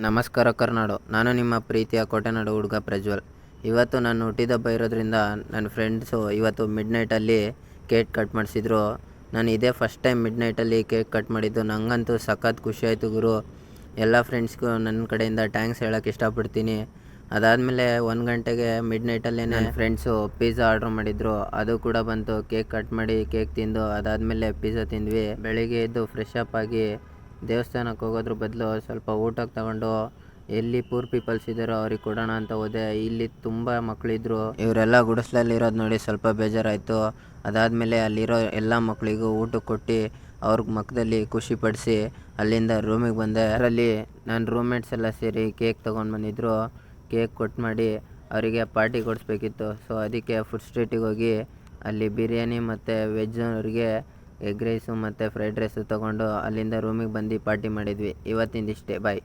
ನಮಸ್ಕಾರ ಕರ್ನಾಡು. ನಾನು ನಿಮ್ಮ ಪ್ರೀತಿಯ ಕೋಟೆನಾಡು ಹುಡುಗ ಪ್ರಜ್ವಲ್. ಇವತ್ತು ನಾನು ಹುಟ್ಟಿದಬ್ಬ ಇರೋದ್ರಿಂದ ನನ್ನ ಫ್ರೆಂಡ್ಸು ಇವತ್ತು ಮಿಡ್ನೈಟಲ್ಲಿ ಕೇಕ್ ಕಟ್ ಮಾಡಿಸಿದ್ರು. ನಾನು ಇದೇ ಫಸ್ಟ್ ಟೈಮ್ ಮಿಡ್ನೈಟಲ್ಲಿ ಕೇಕ್ ಕಟ್ ಮಾಡಿದ್ದು. ನನಗಂತೂ ಸಖತ್ ಖುಷಿ ಆಯಿತು ಗುರು. ಎಲ್ಲ ಫ್ರೆಂಡ್ಸ್ಗೂ ನನ್ನ ಕಡೆಯಿಂದ ಥ್ಯಾಂಕ್ಸ್ ಹೇಳೋಕ್ಕೆ ಇಷ್ಟಪಡ್ತೀನಿ. ಅದಾದಮೇಲೆ 1 ಗಂಟೆಗೆ ಮಿಡ್ನೈಟಲ್ಲೇ ನನ್ನ ಫ್ರೆಂಡ್ಸು ಪಿಜ್ಜಾ ಆರ್ಡ್ರ್ ಮಾಡಿದ್ರು. ಅದು ಕೂಡ ಬಂತು. ಕೇಕ್ ಕಟ್ ಮಾಡಿ ಕೇಕ್ ತಿಂದು ಅದಾದಮೇಲೆ ಪಿಜ್ಜಾ ತಿಂದ್ವಿ. ಬೆಳಿಗ್ಗೆ ಎದ್ದು ಫ್ರೆಶ್ ಅಪ್ ಆಗಿ ದೇವಸ್ಥಾನಕ್ಕೆ ಹೋಗೋದ್ರ ಬದಲು ಸ್ವಲ್ಪ ಊಟಕ್ಕೆ ತಗೊಂಡು ಎಲ್ಲಿ ಪೂರ್ ಪೀಪಲ್ಸ್ ಇದ್ದಾರೋ ಅವ್ರಿಗೆ ಕೊಡೋಣ ಅಂತ ಹೋದೆ. ಇಲ್ಲಿ ತುಂಬ ಮಕ್ಕಳಿದ್ರು. ಇವರೆಲ್ಲ ಗುಡಿಸ್ಲಲ್ಲಿರೋದು ನೋಡಿ ಸ್ವಲ್ಪ ಬೇಜಾರಾಯಿತು. ಅದಾದಮೇಲೆ ಅಲ್ಲಿರೋ ಎಲ್ಲ ಮಕ್ಕಳಿಗೂ ಊಟಕ್ಕೆ ಕೊಟ್ಟು ಅವ್ರ ಮುಖದಲ್ಲಿ ಖುಷಿಪಡಿಸಿ ಅಲ್ಲಿಂದ ರೂಮಿಗೆ ಬಂದೆ. ಅದರಲ್ಲಿ ನನ್ನ ರೂಮ್ಮೇಟ್ಸ್ ಎಲ್ಲ ಸೇರಿ ಕೇಕ್ ತೊಗೊಂಡು ಬಂದಿದ್ದರು. ಕೇಕ್ ಕೊಟ್ಟು ಮಾಡಿ ಅವರಿಗೆ ಪಾರ್ಟಿ ಕೊಡಿಸ್ಬೇಕಿತ್ತು. ಸೊ ಅದಕ್ಕೆ ಫುಡ್ ಸ್ಟ್ರೀಟಿಗೆ ಹೋಗಿ ಅಲ್ಲಿ ಬಿರಿಯಾನಿ ಮತ್ತು ವೆಜ್ ಅವರಿಗೆ ಎಗ್ ರೈಸು ಮತ್ತು ಫ್ರೈಡ್ ರೈಸು ತೊಗೊಂಡು ಅಲ್ಲಿಂದ ರೂಮಿಗೆ ಬಂದು ಪಾರ್ಟಿ ಮಾಡಿದ್ವಿ. ಇವತ್ತಿಂದಿಷ್ಟೇ. ಬಾಯ್.